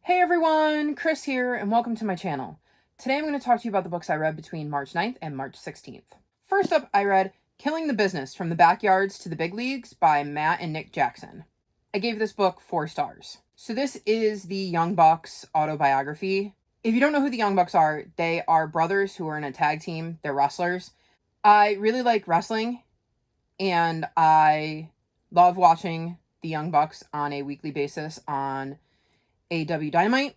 Hey everyone, Chris here, and welcome to my channel. Today I'm going to talk to you about the books I read between March 9th and March 16th. First up, I read Killing the Business: From the Backyards to the Big Leagues by Matt and Nick Jackson. I gave this book 4 stars. So this is the Young Bucks autobiography. If you don't know who the Young Bucks are, they are brothers who are in a tag team. They're wrestlers. I really like wrestling, and I love watching the Young Bucks on a weekly basis on AEW Dynamite.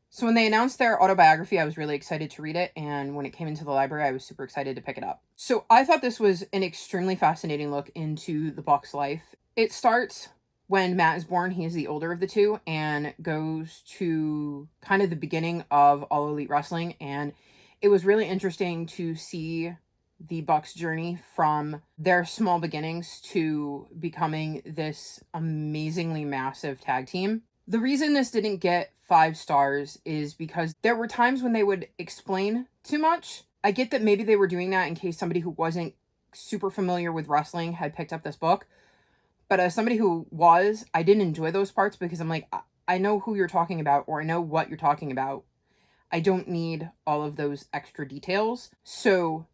So when they announced their autobiography, I was really excited to read it, and when it came into the library, I was super excited to pick it up. So I thought this was an extremely fascinating look into the Bucks' life. It starts when Matt is born. He is the older of the two and goes to kind of the beginning of All Elite Wrestling, and it was really interesting to see the Bucks' journey from their small beginnings to becoming this amazingly massive tag team. The reason this didn't get 5 stars is because there were times when they would explain too much. I get that maybe they were doing that in case somebody who wasn't super familiar with wrestling had picked up this book. But as somebody who was, I didn't enjoy those parts because I'm like, I know who you're talking about, or I know what you're talking about. I don't need all of those extra details. So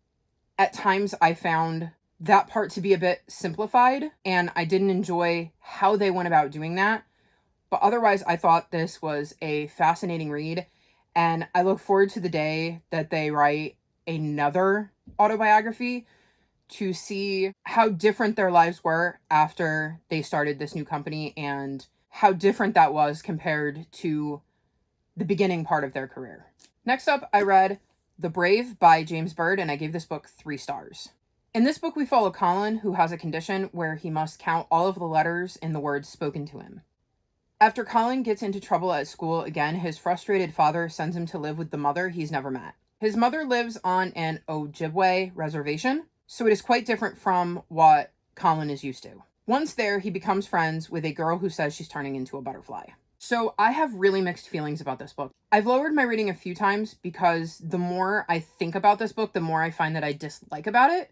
at times I found that part to be a bit simplified, and I didn't enjoy how they went about doing that. But otherwise, I thought this was a fascinating read, and I look forward to the day that they write another autobiography to see how different their lives were after they started this new company and how different that was compared to the beginning part of their career. Next up, I read The Brave by James Bird, and I gave this book 3 stars. In this book, we follow Colin, who has a condition where he must count all of the letters in the words spoken to him. After Colin gets into trouble at school again, his frustrated father sends him to live with the mother he's never met. His mother lives on an Ojibwe reservation, so it is quite different from what Colin is used to. Once there, he becomes friends with a girl who says she's turning into a butterfly. So I have really mixed feelings about this book. I've lowered my rating a few times because the more I think about this book, the more I find that I dislike about it.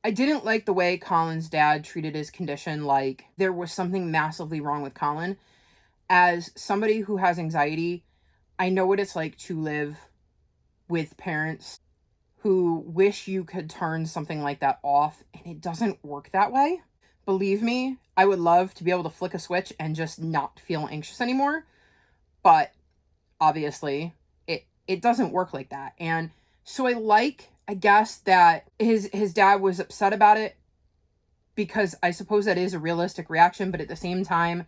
I didn't like the way Colin's dad treated his condition like there was something massively wrong with Colin. As somebody who has anxiety, I know what it's like to live with parents who wish you could turn something like that off, and it doesn't work that way. Believe me, I would love to be able to flick a switch and just not feel anxious anymore, but obviously it doesn't work like that. And so I guess that his dad was upset about it, because I suppose that is a realistic reaction, but at the same time,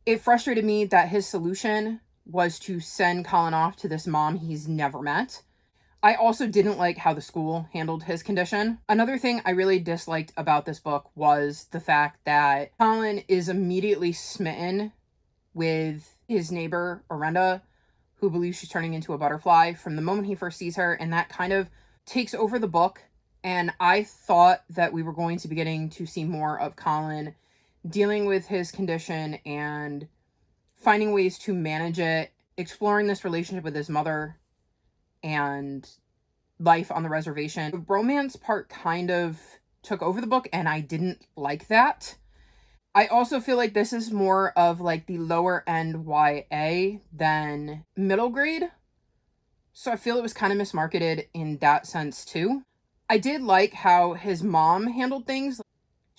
it frustrated me that his solution was to send Colin off to this mom he's never met. I also didn't like how the school handled his condition. Another thing I really disliked about this book was the fact that Colin is immediately smitten with his neighbor, Orenda, who believes she's turning into a butterfly from the moment he first sees her, and that kind of takes over the book. And I thought that we were going to be getting to see more of Colin dealing with his condition and finding ways to manage it, exploring this relationship with his mother and life on the reservation. The romance part kind of took over the book, and I didn't like that. I also feel like this is more of like the lower end YA than middle grade. So I feel it was kind of mismarketed in that sense too. I did like how his mom handled things.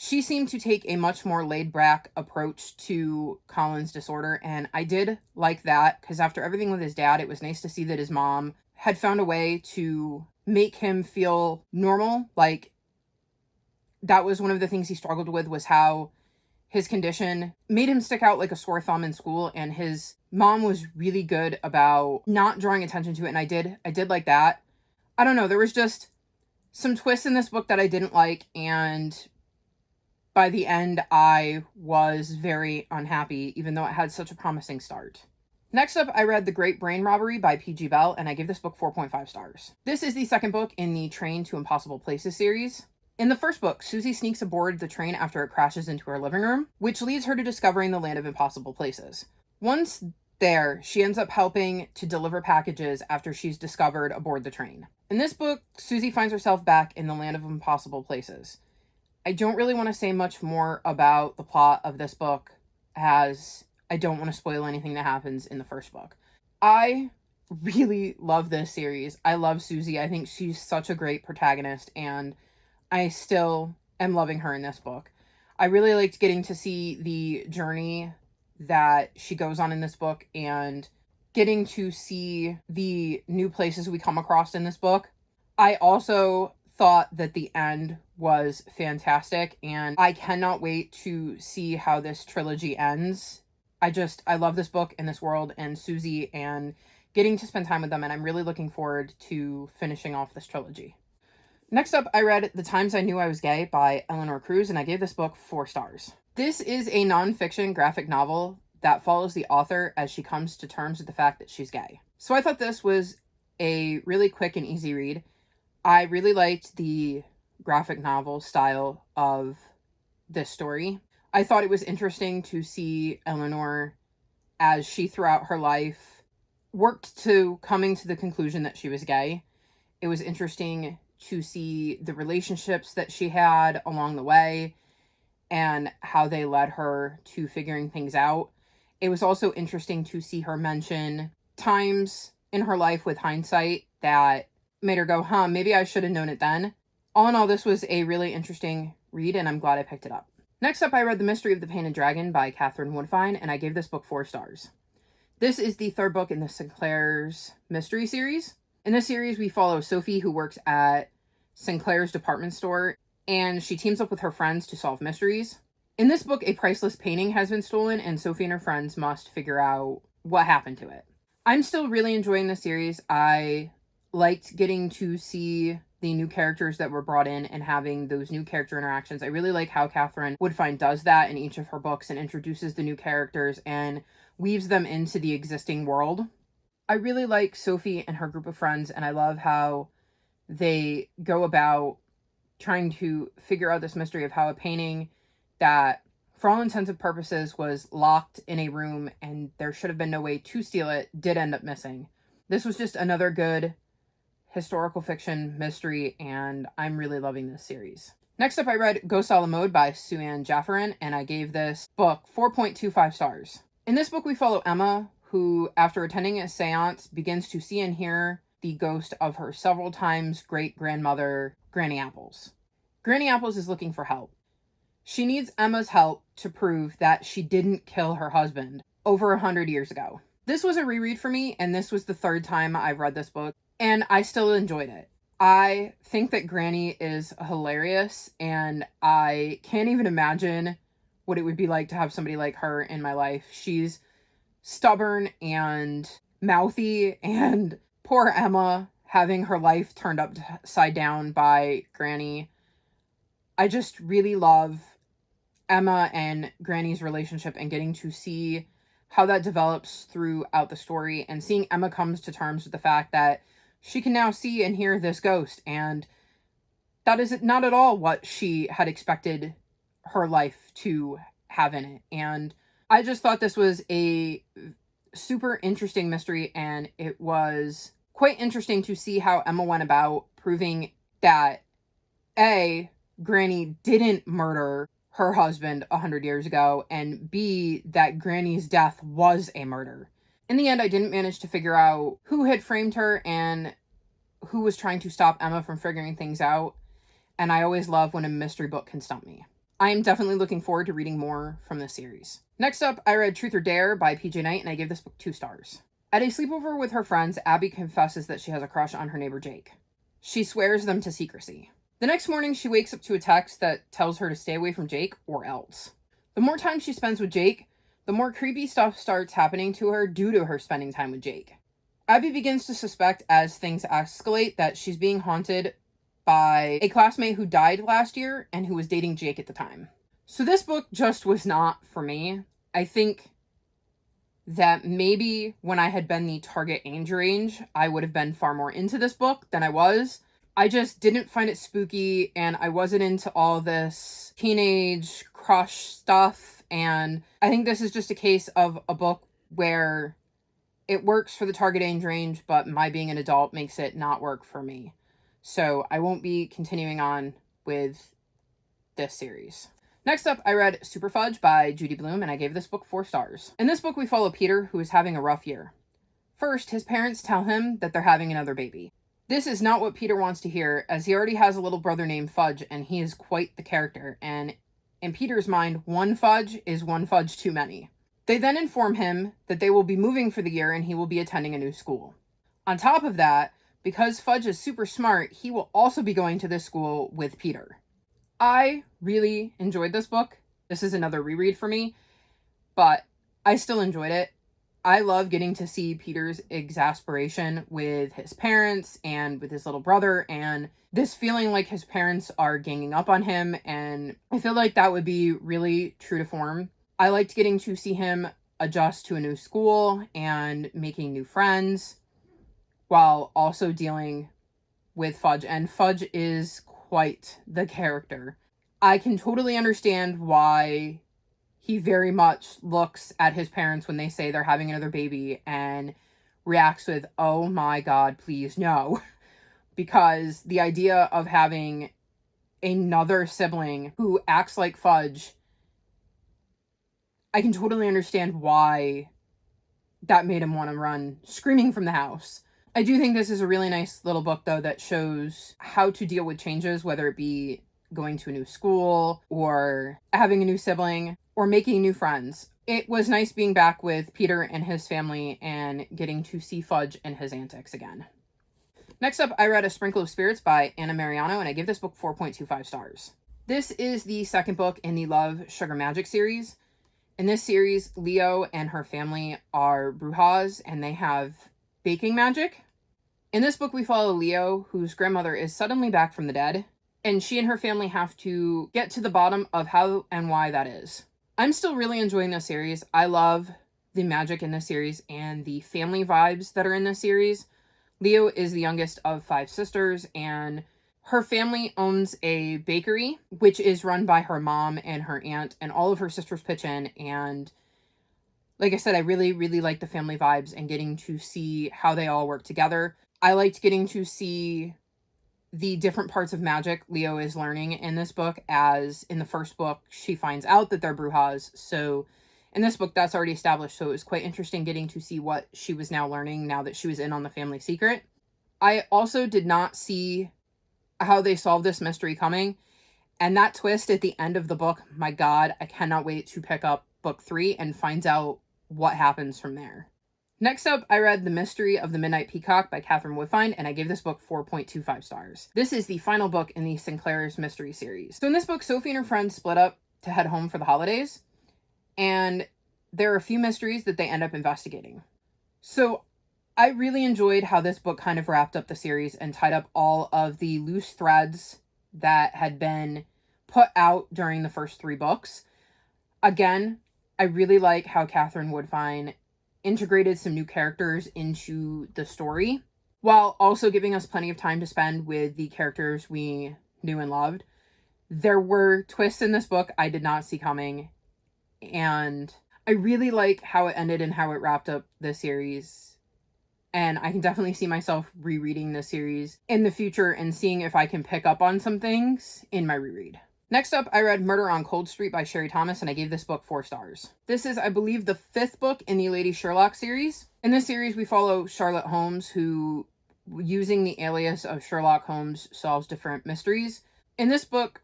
She seemed to take a much more laid-back approach to Colin's disorder, and I did like that, because after everything with his dad, it was nice to see that his mom had found a way to make him feel normal. Like, that was one of the things he struggled with, was how his condition made him stick out like a sore thumb in school, and his mom was really good about not drawing attention to it, and I did like that. I don't know, there was just some twists in this book that I didn't like, and by the end, I was very unhappy, even though it had such a promising start. Next up, I read The Great Brain Robbery by P.G. Bell, and I give this book 4.5 stars. This is the second book in the Train to Impossible Places series. In the first book, Susie sneaks aboard the train after it crashes into her living room, which leads her to discovering the land of impossible places. Once there, she ends up helping to deliver packages after she's discovered aboard the train. In this book, Susie finds herself back in the land of impossible places. I don't really want to say much more about the plot of this book, as I don't want to spoil anything that happens in the first book. I really love this series. I love Susie. I think she's such a great protagonist, and I still am loving her in this book. I really liked getting to see the journey that she goes on in this book and getting to see the new places we come across in this book. I also thought that the end was fantastic, and I cannot wait to see how this trilogy ends. I love this book and this world and Susie and getting to spend time with them, and I'm really looking forward to finishing off this trilogy. Next up, I read The Times I Knew I Was Gay by Eleanor Cruz, and I gave this book 4 stars. This is a nonfiction graphic novel that follows the author as she comes to terms with the fact that she's gay. So I thought this was a really quick and easy read. I really liked the graphic novel style of this story. I thought it was interesting to see Eleanor as she throughout her life worked to coming to the conclusion that she was gay. It was interesting to see the relationships that she had along the way and how they led her to figuring things out. It was also interesting to see her mention times in her life with hindsight that made her go, maybe I should have known it then. All in all, this was a really interesting read, and I'm glad I picked it up. Next up, I read The Mystery of the Painted Dragon by Catherine Woodfine, and I gave this book 4 stars. This is the 3rd book in the Sinclair's mystery series. In this series, we follow Sophie, who works at Sinclair's department store, and she teams up with her friends to solve mysteries. In this book, a priceless painting has been stolen, and Sophie and her friends must figure out what happened to it. I'm still really enjoying the series. I liked getting to see the new characters that were brought in and having those new character interactions. I really like how Catherine Woodfine does that in each of her books and introduces the new characters and weaves them into the existing world. I really like Sophie and her group of friends, and I love how they go about trying to figure out this mystery of how a painting that, for all intents and purposes, was locked in a room and there should have been no way to steal it, did end up missing. This was just another good historical fiction mystery, and I'm really loving this series. Next up, I read Ghost a la Mode by Sue-Ann Jafferin, and I gave this book 4.25 stars. In this book, we follow Emma, who, after attending a seance, begins to see and hear the ghost of her several times great-grandmother, Granny Apples. Granny Apples is looking for help. She needs Emma's help to prove that she didn't kill her husband over 100 years ago. This was a reread for me, and this was the 3rd time I've read this book, and I still enjoyed it. I think that Granny is hilarious, and I can't even imagine what it would be like to have somebody like her in my life. She's stubborn and mouthy, and poor Emma having her life turned upside down by Granny. I just really love Emma and Granny's relationship and getting to see how that develops throughout the story, and seeing Emma comes to terms with the fact that she can now see and hear this ghost, and that is not at all what she had expected her life to have in it. And I just thought this was a super interesting mystery, and it was quite interesting to see how Emma went about proving that A, Granny didn't murder her husband 100 years ago, and B, that Granny's death was a murder. In the end, I didn't manage to figure out who had framed her and who was trying to stop Emma from figuring things out, and I always love when a mystery book can stump me. I am definitely looking forward to reading more from this series. Next up, I read Truth or Dare by PJ Knight, and I gave this book 2 stars. At a sleepover with her friends, Abby confesses that she has a crush on her neighbor Jake. She swears them to secrecy. The next morning, she wakes up to a text that tells her to stay away from Jake or else. The more time she spends with Jake, the more creepy stuff starts happening to her due to her spending time with Jake. Abby begins to suspect, as things escalate, that she's being haunted by a classmate who died last year and who was dating Jake at the time. So this book just was not for me. I think that maybe when I had been the target age range, I would have been far more into this book than I was. I just didn't find it spooky, and I wasn't into all this teenage crush stuff, and I think this is just a case of a book where it works for the target age range, but my being an adult makes it not work for me. So I won't be continuing on with this series. Next up, I read Super Fudge by Judy Blume, and I gave this book 4 stars. In this book, we follow Peter, who is having a rough year. First, his parents tell him that they're having another baby. This is not what Peter wants to hear, as he already has a little brother named Fudge, and he is quite the character, and in Peter's mind, one Fudge is one Fudge too many. They then inform him that they will be moving for the year and he will be attending a new school. On top of that, because Fudge is super smart, he will also be going to this school with Peter. I really enjoyed this book. This is another reread for me, but I still enjoyed it. I love getting to see Peter's exasperation with his parents and with his little brother, and this feeling like his parents are ganging up on him, and I feel like that would be really true to form. I liked getting to see him adjust to a new school and making new friends while also dealing with Fudge, and Fudge is quite the character. I can totally understand why he very much looks at his parents when they say they're having another baby and reacts with, "Oh my God, please no." Because the idea of having another sibling who acts like Fudge, I can totally understand why that made him want to run screaming from the house. I do think this is a really nice little book, though, that shows how to deal with changes, whether it be going to a new school or having a new sibling or making new friends. It was nice being back with Peter and his family and getting to see Fudge and his antics again. Next up, I read A Sprinkle of Spirits by Anna Mariano, and I give this book 4.25 stars. This is the second book in the Love, Sugar, Magic series. In this series, Leo and her family are brujas, and they have baking magic. In this book, we follow Leo, whose grandmother is suddenly back from the dead, and she and her family have to get to the bottom of how and why that is. I'm still really enjoying this series. I love the magic in this series and the family vibes that are in this series. Leo is the youngest of 5 sisters, and her family owns a bakery, which is run by her mom and her aunt, and all of her sisters pitch in. And like I said, I really, really like the family vibes and getting to see how they all work together. I liked getting to see the different parts of magic Leo is learning in this book, as in the first book, she finds out that they're brujas. So in this book, that's already established. So it was quite interesting getting to see what she was now learning now that she was in on the family secret. I also did not see how they solved this mystery coming. And that twist at the end of the book, my God, I cannot wait to pick up book 3 and find out what happens from there. Next up, I read The Mystery of the Midnight Peacock by Catherine Woodfine, and I gave this book 4.25 stars. This is the final book in the Sinclair's mystery series. So in this book, Sophie and her friends split up to head home for the holidays, and there are a few mysteries that they end up investigating. So I really enjoyed how this book kind of wrapped up the series and tied up all of the loose threads that had been put out during the first 3 books. Again, I really like how Catherine Woodfine integrated some new characters into the story while also giving us plenty of time to spend with the characters we knew and loved. There were twists in this book I did not see coming, and I really like how it ended and how it wrapped up the series. And I can definitely see myself rereading the series in the future and seeing if I can pick up on some things in my reread. Next up, I read Murder on Cold Street by Sherry Thomas, and I gave this book 4 stars. This is, I believe, the 5th book in the Lady Sherlock series. In this series, we follow Charlotte Holmes, who, using the alias of Sherlock Holmes, solves different mysteries. In this book,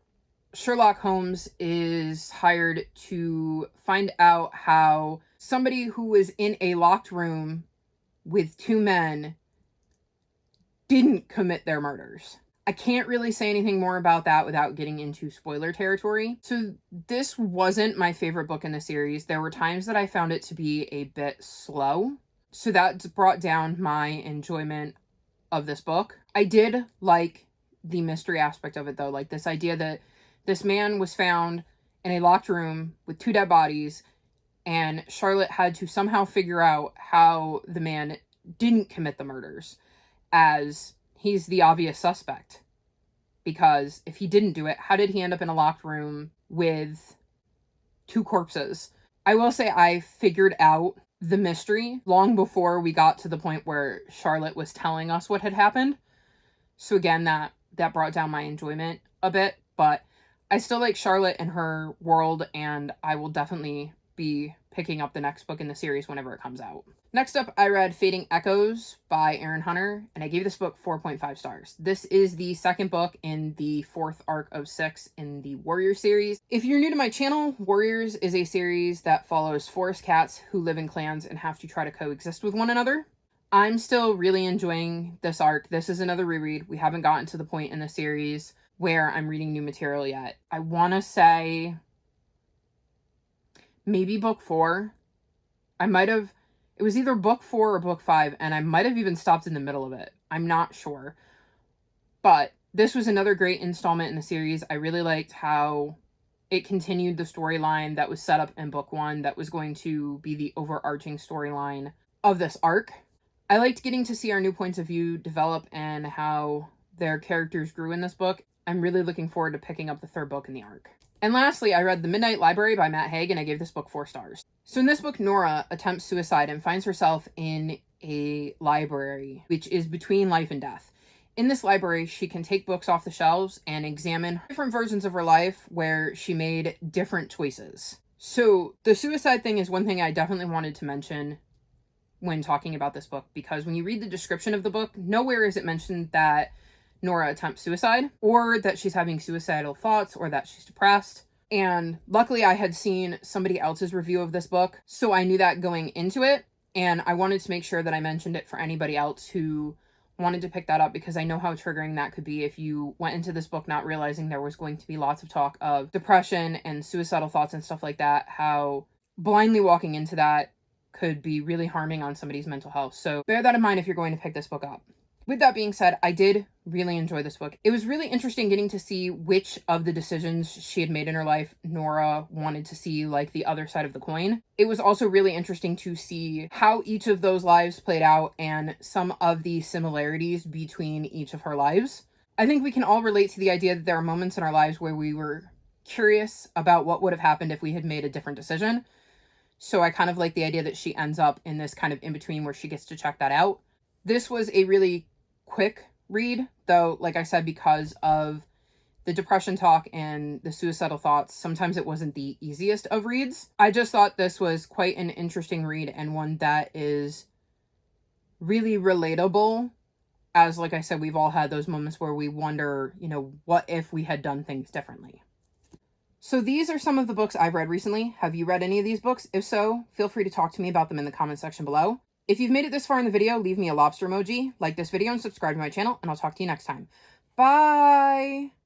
Sherlock Holmes is hired to find out how somebody who was in a locked room with 2 men didn't commit their murders. I can't really say anything more about that without getting into spoiler territory. So this wasn't my favorite book in the series. There were times that I found it to be a bit slow. So that brought down my enjoyment of this book. I did like the mystery aspect of it, though. Like this idea that this man was found in a locked room with 2 dead bodies, and Charlotte had to somehow figure out how the man didn't commit the murders, as he's the obvious suspect. Because if he didn't do it, how did he end up in a locked room with 2 corpses? I will say I figured out the mystery long before we got to the point where Charlotte was telling us what had happened. So again, that brought down my enjoyment a bit, but I still like Charlotte and her world, and I will definitely be picking up the next book in the series whenever it comes out. Next up, I read Fading Echoes by Aaron Hunter, and I gave this book 4.5 stars. This is the second book in the fourth arc of 6 in the Warrior series. If you're new to my channel, Warriors is a series that follows forest cats who live in clans and have to try to coexist with one another. I'm still really enjoying this arc. This is another reread. We haven't gotten to the point in the series where I'm reading new material yet. I want to say maybe book 4. It was either book 4 or book 5, and I might have even stopped in the middle of it. I'm not sure. But this was another great installment in the series. I really liked how it continued the storyline that was set up in book 1 that was going to be the overarching storyline of this arc. I liked getting to see our new points of view develop and how their characters grew in this book. I'm really looking forward to picking up the third book in the arc. And lastly, I read The Midnight Library by Matt Haig, and I gave this book 4 stars. So in this book, Nora attempts suicide and finds herself in a library, which is between life and death. In this library, she can take books off the shelves and examine different versions of her life where she made different choices. So the suicide thing is one thing I definitely wanted to mention when talking about this book, because when you read the description of the book, nowhere is it mentioned that Nora attempts suicide, or that she's having suicidal thoughts, or that she's depressed. And luckily I had seen somebody else's review of this book, so I knew that going into it, and I wanted to make sure that I mentioned it for anybody else who wanted to pick that up, because I know how triggering that could be if you went into this book not realizing there was going to be lots of talk of depression and suicidal thoughts and stuff like that, how blindly walking into that could be really harming on somebody's mental health. So bear that in mind if you're going to pick this book up. With that being said, I did really enjoy this book. It was really interesting getting to see which of the decisions she had made in her life Nora wanted to see like the other side of the coin. It was also really interesting to see how each of those lives played out and some of the similarities between each of her lives. I think we can all relate to the idea that there are moments in our lives where we were curious about what would have happened if we had made a different decision. So I kind of like the idea that she ends up in this kind of in-between where she gets to check that out. This was a really quick read, though, like I said, because of the depression talk and the suicidal thoughts, sometimes it wasn't the easiest of reads. I just thought this was quite an interesting read and one that is really relatable, as, like I said, we've all had those moments where we wonder, what if we had done things differently? So these are some of the books I've read recently. Have you read any of these books? If so, feel free to talk to me about them in the comment section below. If you've made it this far in the video, leave me a lobster emoji, like this video, and subscribe to my channel, and I'll talk to you next time. Bye!